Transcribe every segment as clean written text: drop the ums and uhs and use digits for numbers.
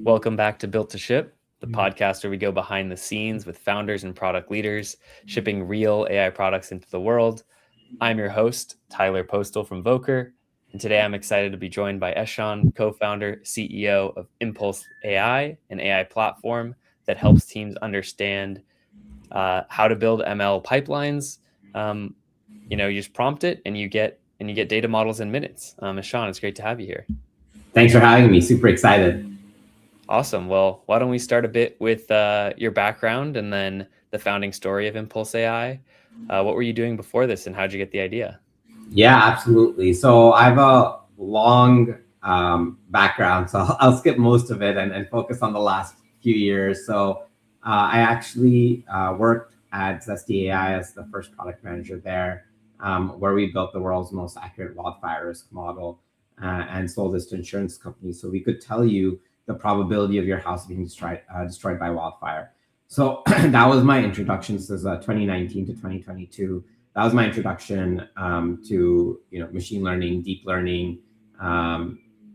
Welcome back to Built to Ship, the podcast where we go behind the scenes with founders and product leaders shipping real AI products into the world. I'm your host, Tyler Postal from Voker, and today I'm excited to be joined by Eshan, co-founder, CEO of ImpulseAI, an AI platform that helps teams understand how to build ML pipelines. You just prompt it and you get data models in minutes. Eshan, it's great to have you here. Thanks for having me. Super excited. Awesome. Well, why don't we start a bit with your background and then the founding story of ImpulseAI? What were you doing before this and how'd you get the idea? Yeah, absolutely. So I have a long background, so I'll skip most of it and focus on the last few years. So I actually worked at Zesty AI as the first product manager there, where we built the world's most accurate wildfire risk model and sold this to insurance companies. So we could tell you the probability of your house being destroyed by wildfire. So that was my introduction since 2019 to 2022. That was my introduction to machine learning, deep learning,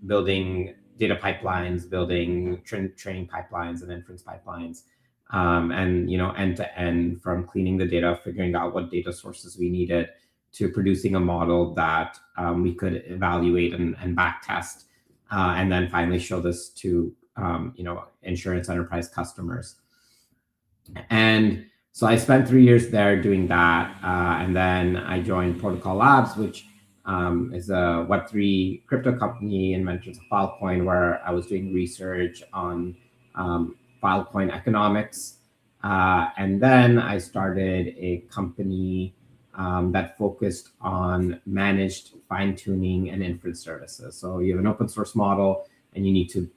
building data pipelines, building training pipelines and inference pipelines, and end to end, from cleaning the data, figuring out what data sources we needed, to producing a model that we could evaluate and back test, and then finally show this to insurance enterprise customers. And so I spent 3 years there doing that, and then I joined Protocol Labs, which is a Web3 crypto company, inventors of Filecoin, where I was doing research on Filecoin economics. And then I started a company that focused on managed fine-tuning and inference services. So you have an open source model and you need to,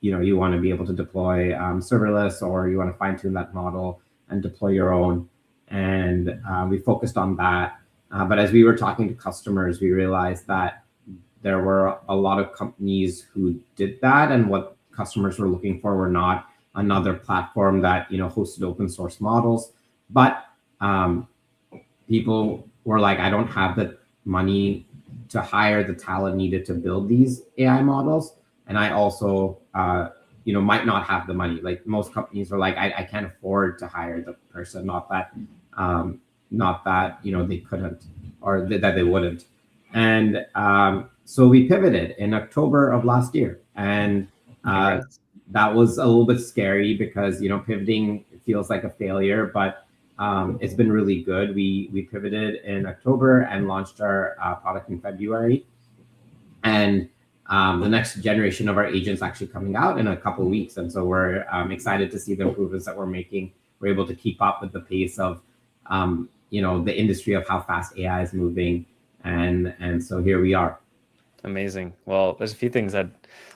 you want to be able to deploy serverless, or you want to fine-tune that model and deploy your own. And we focused on that. But as we were talking to customers, we realized that there were a lot of companies who did that, and what customers were looking for were not another platform that hosted open source models, but people were like, I don't have the money to hire the talent needed to build these AI models. And I also, might not have the money. Like most companies were like, I can't afford to hire the person, not that they couldn't, or that they wouldn't. And so we pivoted in October of last year. And that was a little bit scary because, pivoting feels like a failure, but it's been really good. We pivoted in October and launched our product in February. And the next generation of our agents actually coming out in a couple of weeks. And so we're excited to see the improvements that we're making. We're able to keep up with the pace of, the industry, of how fast AI is moving. And so here we are. Amazing. Well, there's a few things I'd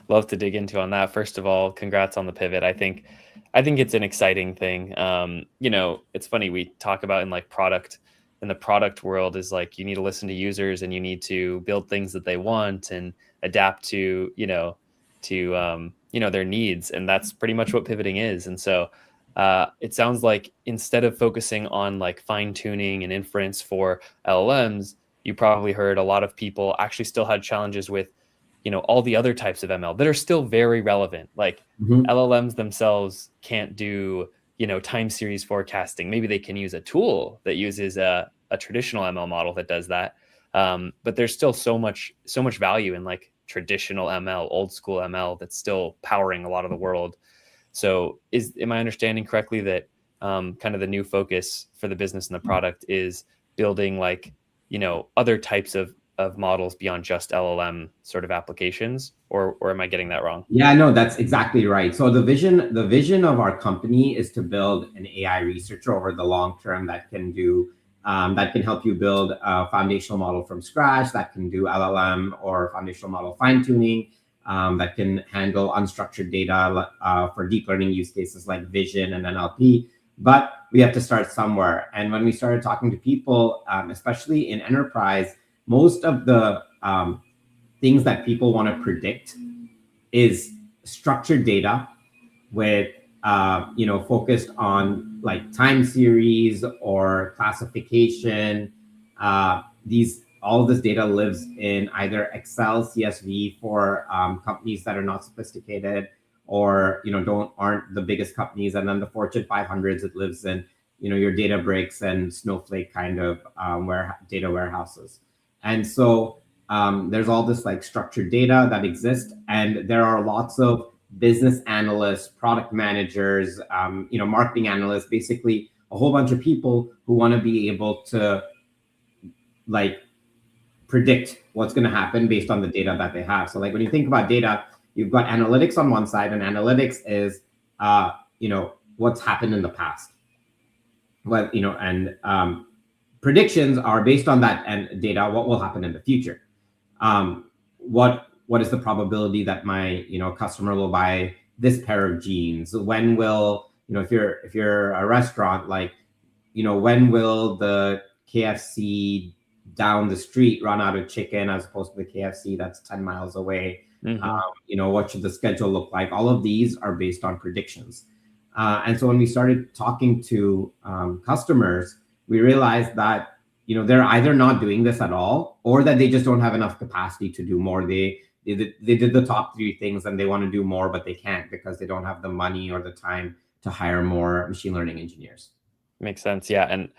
love to dig into on that. First of all, congrats on the pivot. I think it's an exciting thing. It's funny, we talk about in the product world is like, you need to listen to users and you need to build things that they want and adapt to their needs. And that's pretty much what pivoting is. And so it sounds like instead of focusing on like fine tuning and inference for LLMs, you probably heard a lot of people actually still had challenges with all the other types of ML that are still very relevant. Like LLMs themselves can't do, time series forecasting. Maybe they can use a tool that uses a traditional ML model that does that. But there's still so much value in like traditional ML, old school ML, that's still powering a lot of the world. So am I understanding correctly that kind of the new focus for the business and the product is building like, other types of models beyond just LLM sort of applications, or am I getting that wrong? Yeah, no, that's exactly right. So the vision of our company is to build an AI researcher over the long term that can help you build a foundational model from scratch, that can do LLM or foundational model fine tuning, that can handle unstructured data for deep learning use cases like vision and NLP. But we have to start somewhere. And when we started talking to people, especially in enterprise, most of the things that people want to predict is structured data with focused on like time series or classification. All of this data lives in either Excel, CSV for companies that are not sophisticated, or don't aren't the biggest companies, and then the Fortune 500s, it lives in your Databricks and Snowflake kind of data warehouses. And so there's all this like structured data that exists, and there are lots of business analysts, product managers, marketing analysts, basically a whole bunch of people who want to be able to like predict what's going to happen based on the data that they have. So like when you think about data, you've got analytics on one side, and analytics is what's happened in the past. Well, and predictions are based on that and data, what will happen in the future. What is the probability that my customer will buy this pair of jeans? When will if you're a restaurant, like when will the KFC down the street run out of chicken as opposed to the KFC that's 10 miles away? What should the schedule look like? All of these are based on predictions. And so when we started talking to customers, we realized that they're either not doing this at all, or that they just don't have enough capacity to do more. They did the top 3 things and they want to do more, but they can't because they don't have the money or the time to hire more machine learning engineers. Makes sense. Yeah. And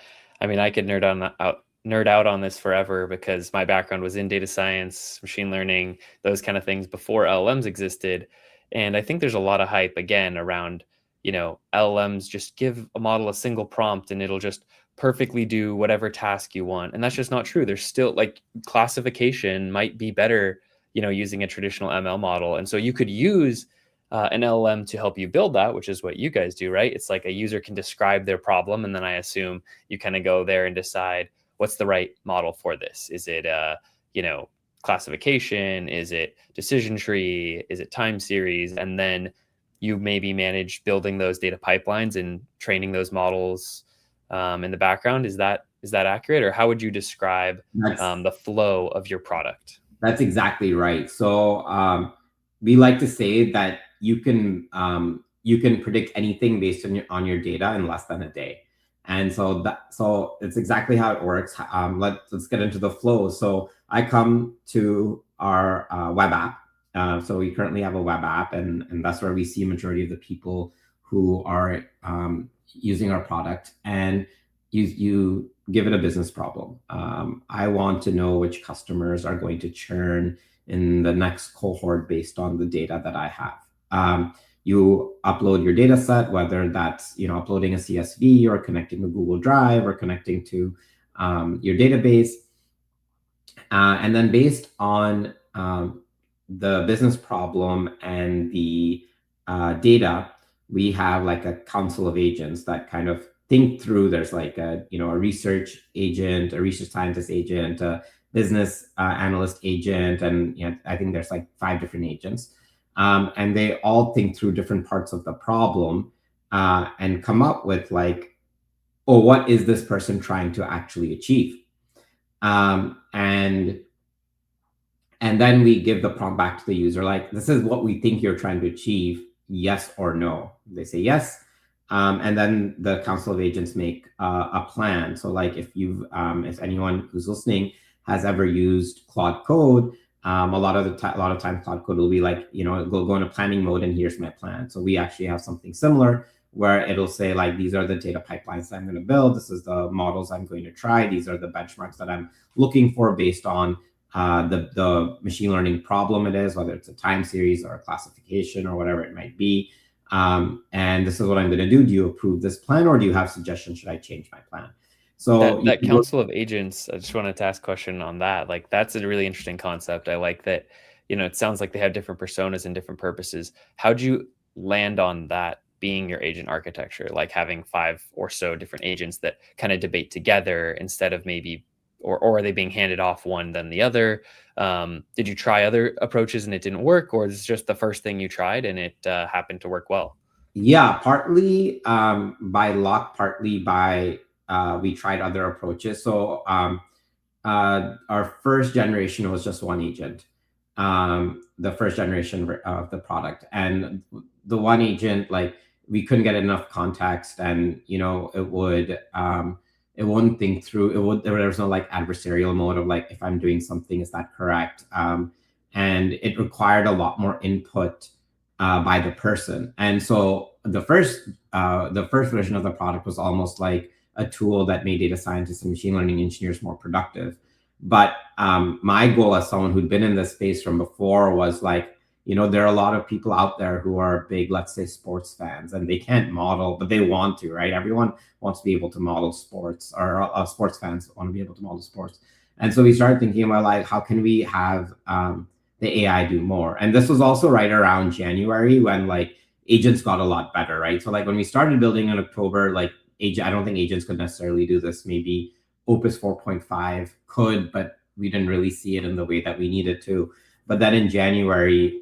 I mean, I could nerd out on this forever, because my background was in data science, machine learning, those kind of things before LLMs existed. And I think there's a lot of hype again around, LLMs just give a model a single prompt and it'll just perfectly do whatever task you want. And that's just not true. There's still like classification might be better, using a traditional ML model. And so you could use an LLM to help you build that, which is what you guys do, right? It's like a user can describe their problem, and then I assume you kind of go there and decide what's the right model for this. Is it, classification? Is it decision tree? Is it time series? And then you maybe manage building those data pipelines and training those models in the background. Is that accurate? Or how would you describe the flow of your product? That's exactly right. So we like to say that you can predict anything based on your data in less than a day. And so it's exactly how it works. Let's get into the flow. So I come to our web app. So we currently have a web app, and that's where we see a majority of the people who are using our product. And you give it a business problem. I want to know which customers are going to churn in the next cohort based on the data that I have. You upload your data set, whether that's uploading a CSV or connecting to Google Drive or connecting to your database. And then based on the business problem and the data, we have like a council of agents that kind of think through. There's like a research agent, a research scientist agent, a business analyst agent, and I think there's like 5 different agents. And they all think through different parts of the problem and come up with like, oh, what is this person trying to actually achieve? And then we give the prompt back to the user, like, this is what we think you're trying to achieve, yes or no. They say yes. And then the council of agents make a plan. So like if anyone who's listening has ever used Claude Code, a lot of times Claude Code will be like, go into planning mode and here's my plan. So we actually have something similar where it'll say like, these are the data pipelines that I'm going to build. This is the models I'm going to try. These are the benchmarks that I'm looking for based on the machine learning problem it is, whether it's a time series or a classification or whatever it might be. And this is what I'm going to do. Do you approve this plan, or do you have suggestions? Should I change my plan? So that council of agents, I just wanted to ask a question on that. Like, that's a really interesting concept. I like that, it sounds like they have different personas and different purposes. How'd you land on that being your agent architecture, like having 5 or so different agents that kind of debate together instead of maybe, or are they being handed off one then the other? Did you try other approaches and it didn't work, or is this just the first thing you tried and it happened to work well? Yeah, partly by luck, partly by we tried other approaches. So our first generation was just one agent, the first generation of the product. And the one agent, like, we couldn't get enough context, and it wouldn't think through. There was no like adversarial mode of like, if I'm doing something, is that correct? And it required a lot more input by the person. And so the first version of the product was almost like a tool that made data scientists and machine learning engineers more productive. But my goal as someone who'd been in this space from before was like, there are a lot of people out there who are big, let's say, sports fans, and they can't model, but they want to, right? Everyone wants to be able to model sports, or sports fans want to be able to model sports. And so we started thinking about like, how can we have the AI do more? And this was also right around January when like agents got a lot better, right? So like when we started building in October, like I don't think agents could necessarily do this. Maybe Opus 4.5 could, but we didn't really see it in the way that we needed to. But then in January,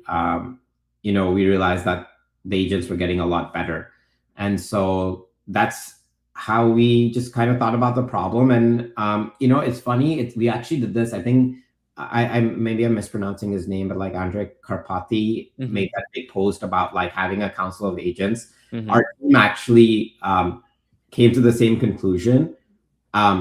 we realized that the agents were getting a lot better. And so that's how we just kind of thought about the problem. And, it's funny. We actually did this, I think, I maybe I'm mispronouncing his name, but like Andre Karpathy made that big post about like having a council of agents. Our team actually came to the same conclusion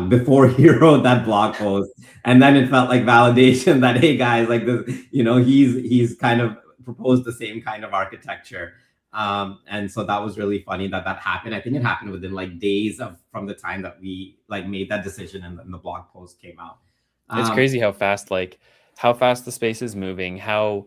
before he wrote that blog post, and then it felt like validation that, hey guys, like this, he's kind of proposed the same kind of architecture. And so that was really funny that happened. I think it happened within like days from the time that we like made that decision and then the blog post came out. It's crazy how fast the space is moving, how,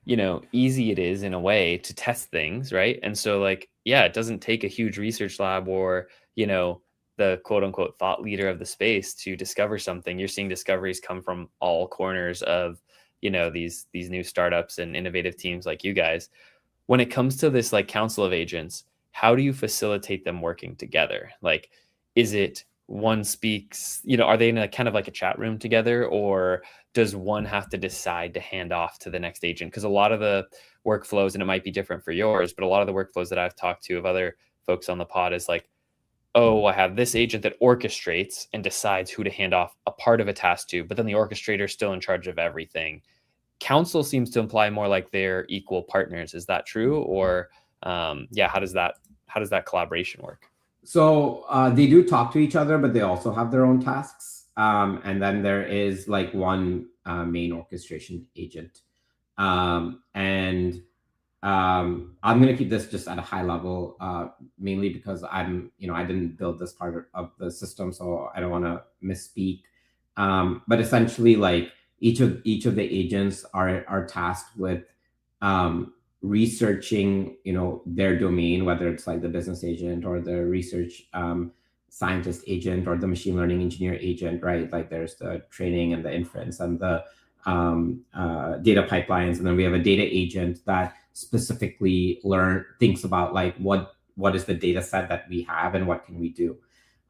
easy it is in a way to test things, right? And so like, yeah, it doesn't take a huge research lab or, the quote unquote thought leader of the space to discover something. You're seeing discoveries come from all corners of, these new startups and innovative teams like you guys. When it comes to this like council of agents, how do you facilitate them working together? Like, is it one speaks, are they in a kind of like a chat room together, or does one have to decide to hand off to the next agent? Because a lot of the workflows, and it might be different for yours, but a lot of the workflows that I've talked to of other folks on the pod is like, oh, I have this agent that orchestrates and decides who to hand off a part of a task to, but then the orchestrator is still in charge of everything. Council seems to imply more like they're equal partners. Is that true? Or how does that collaboration work? So they do talk to each other, but they also have their own tasks. And then there is like one main orchestration agent. And I'm going to keep this just at a high level, mainly because I didn't build this part of the system, so I don't want to misspeak. But essentially, like each of the agents are tasked with researching, their domain, whether it's like the business agent or the research scientist agent or the machine learning engineer agent, right? Like there's the training and the inference and the data pipelines, and then we have a data agent that specifically thinks about like what is the data set that we have and what can we do.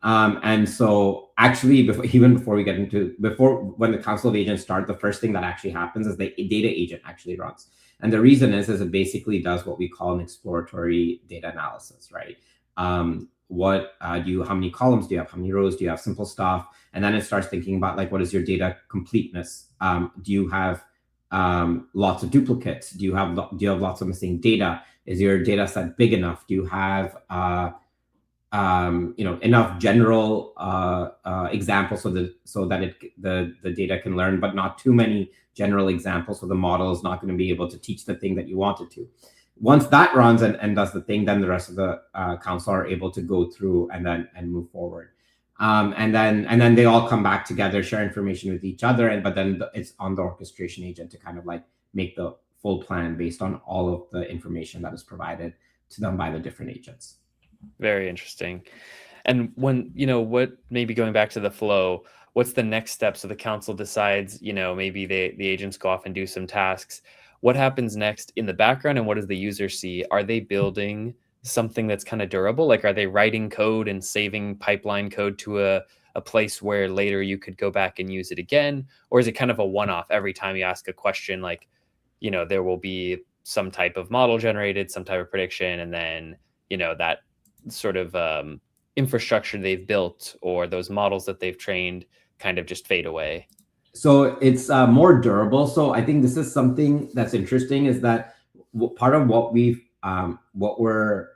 And so actually before when the council of agents start, the first thing that actually happens is the data agent actually runs. And the reason is it basically does what we call an exploratory data analysis, right? How many columns do you have? How many rows do you have? Simple stuff. And then it starts thinking about like, what is your data completeness? Do you have lots of duplicates? Do you have lots of missing data? Is your data set big enough? Do you have enough general examples so that the data can learn, but not too many general examples, so the model is not going to be able to teach the thing that you want it to. Once that runs and does the thing, then the rest of the council are able to go through and move forward. And then they all come back together, share information with each other, but then it's on the orchestration agent to kind of like make the full plan based on all of the information that is provided to them by the different agents. Very interesting. And when, what, maybe going back to the flow, what's the next step? So the council decides, maybe the agents go off and do some tasks. What happens next in the background, and what does the user see? Are they building something that's kind of durable? Like, are they writing code and saving pipeline code to a place where later you could go back and use it again? Or is it kind of a one-off every time you ask a question, like, there will be some type of model generated, some type of prediction, and then, that sort of infrastructure they've built or those models that they've trained kind of just fade away? So it's more durable. So I think this is something that's interesting, is that part of what we're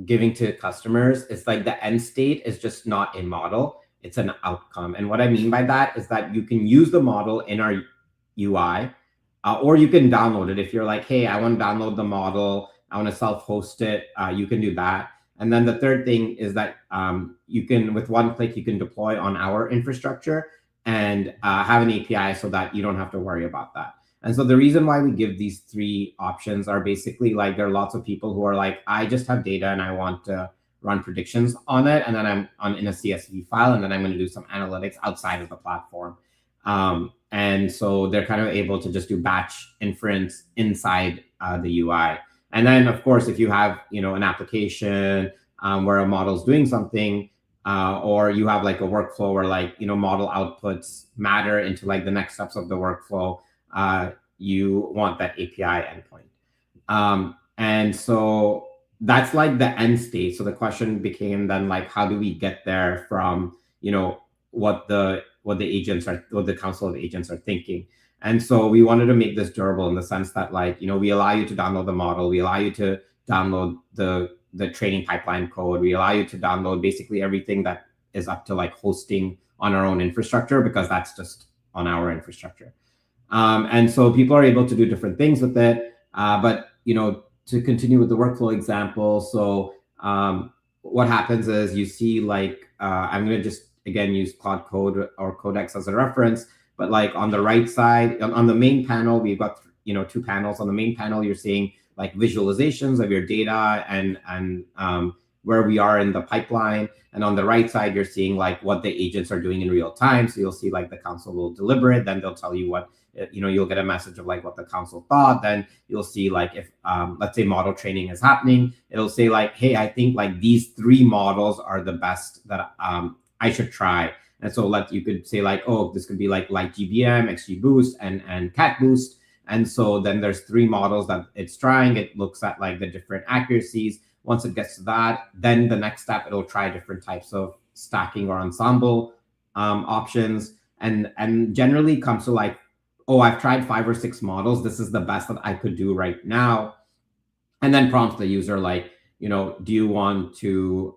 giving to customers is like the end state is just not a model, it's an outcome. And what I mean by that is that you can use the model in our UI, or you can download it. If you're like, hey, I want to download the model, I want to self-host it, you can do that. And then the third thing is that you can, with one click, you can deploy on our infrastructure and have an API so that you don't have to worry about that. And so the reason why we give these three options are basically like, there are lots of people who are like, I just have data and I want to run predictions on it, and then I'm in a CSV file, and then I'm going to do some analytics outside of the platform. And so they're kind of able to just do batch inference inside the UI. And then, of course, if you have an application where a model is doing something, or you have like a workflow where like model outputs matter into like the next steps of the workflow, you want that API endpoint. And so that's like the end state. So the question became then like, how do we get there from what the council of agents are thinking? And so we wanted to make this durable in the sense that like we allow you to download the model, we allow you to download the training pipeline code, we allow you to download basically everything that is up to like hosting on our own infrastructure, because that's just on our infrastructure. And so people are able to do different things with it. But to continue with the workflow example, so what happens is you see like, I'm going to just again use Cloud Code or Codex as a reference, but like on the right side, on the main panel, we've got two panels. On the main panel, you're seeing like visualizations of your data and where we are in the pipeline. And on the right side, you're seeing like what the agents are doing in real time. So you'll see like the council will deliberate, then they'll tell you what, you'll get a message of like what the council thought. Then you'll see like if, let's say model training is happening, it'll say like, hey, I think like these three models are the best that I should try. And so you could say like, oh, this could be like GBM, XGBoost, and Cat Boost. And so then there's three models that it's trying. It looks at like the different accuracies. Once it gets to that, then the next step, it'll try different types of stacking or ensemble options. And generally comes to like, oh, I've tried 5 or 6 models. This is the best that I could do right now. And then prompts the user like, do you want to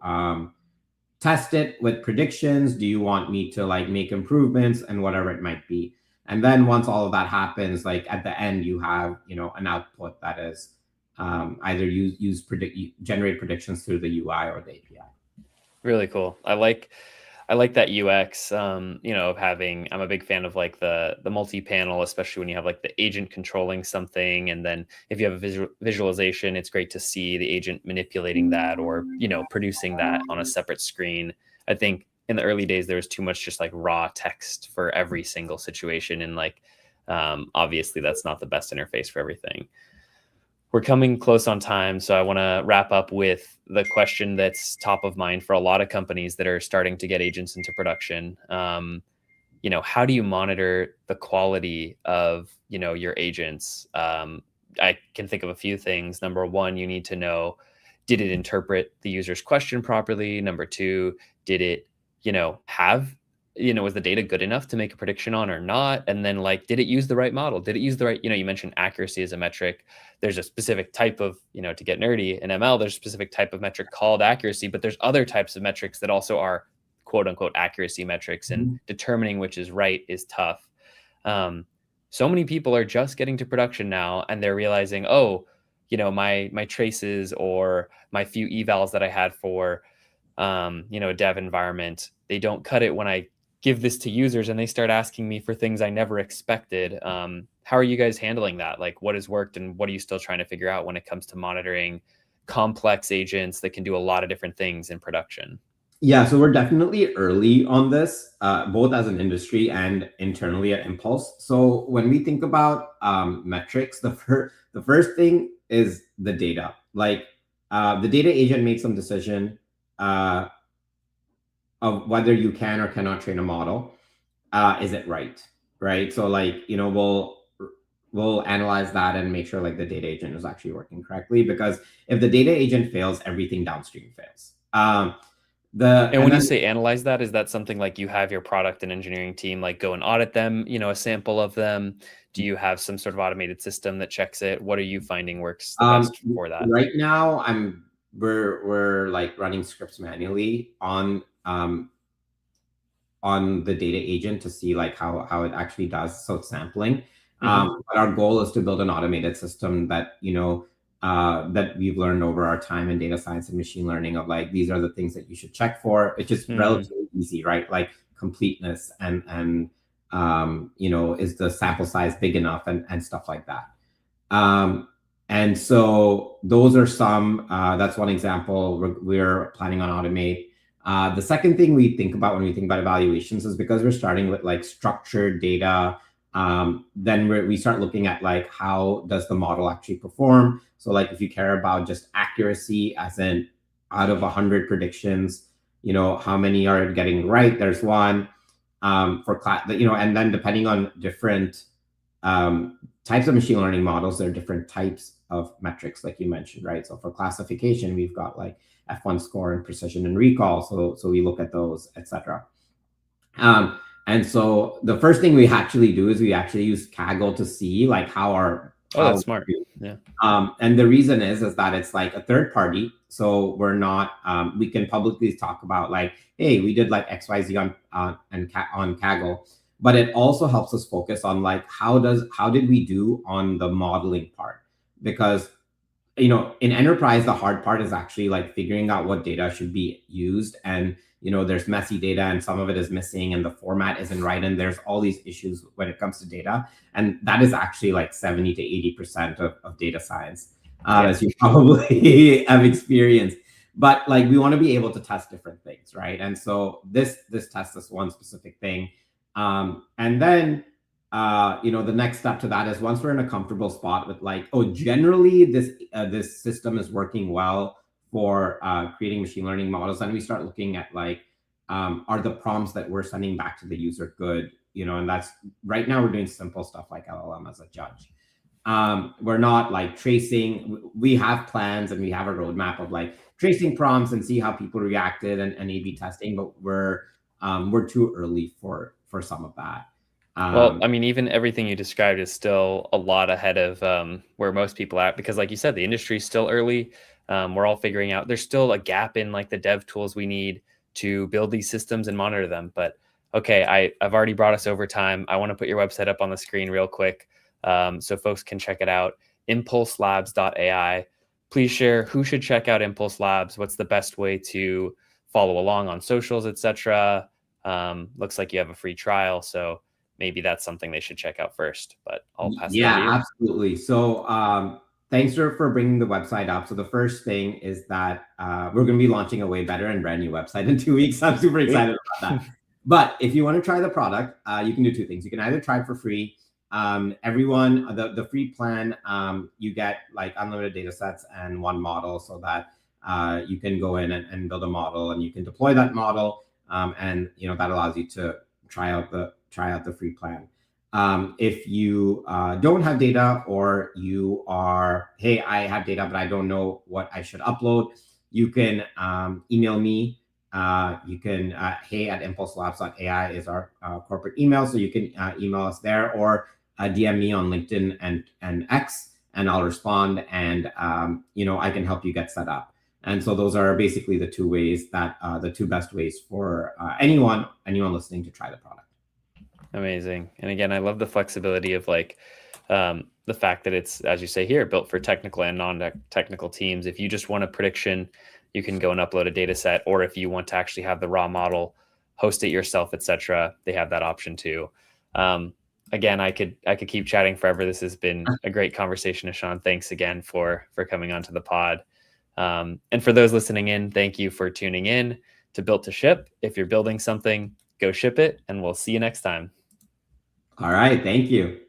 test it with predictions? Do you want me to like make improvements and whatever it might be? And then once all of that happens, like at the end, you have, an output that is either generate predictions through the UI or the API. Really cool. I like that UX, of having, I'm a big fan of like the multi-panel, especially when you have like the agent controlling something. And then if you have a visualization, it's great to see the agent manipulating that or, producing that on a separate screen. I think in the early days, there was too much just like raw text for every single situation. And like, obviously that's not the best interface for everything. We're coming close on time, so I want to wrap up with the question that's top of mind for a lot of companies that are starting to get agents into production. How do you monitor the quality of, your agents? I can think of a few things. Number one, you need to know, did it interpret the user's question properly? Number two, did it, have, was the data good enough to make a prediction on or not? And then like, did it use the right model? Did it use the right, you mentioned accuracy as a metric. There's a specific type of, to get nerdy in ML, there's a specific type of metric called accuracy, but there's other types of metrics that also are quote unquote accuracy metrics, and determining which is right is tough. So many people are just getting to production now and they're realizing, oh, my traces or my few evals that I had for, a dev environment, they don't cut it when I give this to users and they start asking me for things I never expected. How are you guys handling that? Like, what has worked and what are you still trying to figure out when it comes to monitoring complex agents that can do a lot of different things in production? Yeah, so we're definitely early on this, both as an industry and internally at Impulse. So when we think about metrics, the first thing is the data. Like the data agent makes some decision of whether you can or cannot train a model. Is it right? Right. So like, we'll analyze that and make sure like the data agent is actually working correctly, because if the data agent fails, everything downstream fails. And when you say analyze that, is that something like you have your product and engineering team like go and audit them, a sample of them? Do you have some sort of automated system that checks it? What are you finding works the best for that? Right now, we're like running scripts manually on the data agent to see like how it actually does. So it's sampling. But our goal is to build an automated system that, that we've learned over our time in data science and machine learning of like, these are the things that you should check for. It's just relatively easy, right? Like completeness and is the sample size big enough and stuff like that. And so those are some, that's one example we're planning on automate. The second thing we think about when we think about evaluations is because we're starting with like structured data, then we start looking at like, how does the model actually perform? So like if you care about just accuracy, as in out of 100 predictions, how many are getting right? There's one for class, and then depending on different types of machine learning models, there are different types of metrics, like you mentioned, right? So for classification, we've got like F1 score and precision and recall. So we look at those, etc. And so the first thing we actually do is we actually use Kaggle to see like that's smart. Yeah. And the reason is that it's like a third party. So we're not, we can publicly talk about like, hey, we did like XYZ on Kaggle, but it also helps us focus on like, how did we do on the modeling part? Because, in enterprise, the hard part is actually like figuring out what data should be used. And, there's messy data and some of it is missing and the format isn't right. And there's all these issues when it comes to data. And that is actually like 70 to 80% of data science, as you probably have experienced. But like, we want to be able to test different things, right? And so this tests us one specific thing. And then, the next step to that is once we're in a comfortable spot with like, oh, generally this system is working well for creating machine learning models, and we start looking at like, are the prompts that we're sending back to the user good? And that's right now we're doing simple stuff like LLM as a judge. We're not like tracing. We have plans and we have a roadmap of like tracing prompts and see how people reacted and A/B testing, but we're too early for some of that. Well, I mean, even everything you described is still a lot ahead of where most people are at, because like you said, the industry is still early. We're all figuring out there's still a gap in like the dev tools we need to build these systems and monitor them. But okay, I've already brought us over time. I want to put your website up on the screen real quick so folks can check it out. ImpulseLabs.ai. Please share who should check out Impulse Labs. What's the best way to follow along on socials, etc. Looks like you have a free trial, so maybe that's something they should check out first. But I'll pass it on to you. Yeah, absolutely. So thanks for bringing the website up. So the first thing is that we're going to be launching a way better and brand new website in 2 weeks. I'm super excited about that. But if you want to try the product, you can do two things. You can either try it for free. Everyone, the free plan, you get like unlimited data sets and one model, so that you can go in and build a model and you can deploy that model. And that allows you to try out the free plan. If you don't have data, or you are, hey, I have data, but I don't know what I should upload, you can email me. You can, hey@impulselabs.ai is our corporate email. So you can email us there, or DM me on LinkedIn and X, and I'll respond, and I can help you get set up. And so those are basically the two ways that the two best ways for anyone listening to try the product. Amazing. And again, I love the flexibility of like the fact that it's, as you say here, built for technical and non-technical teams. If you just want a prediction, you can go and upload a data set, or if you want to actually have the raw model, host it yourself, etc., they have that option too. Again, I could keep chatting forever. This has been a great conversation, Eshan. Thanks again for coming onto the pod. And for those listening in, thank you for tuning in to Built to Ship. If you're building something, go ship it, and we'll see you next time. All right. Thank you.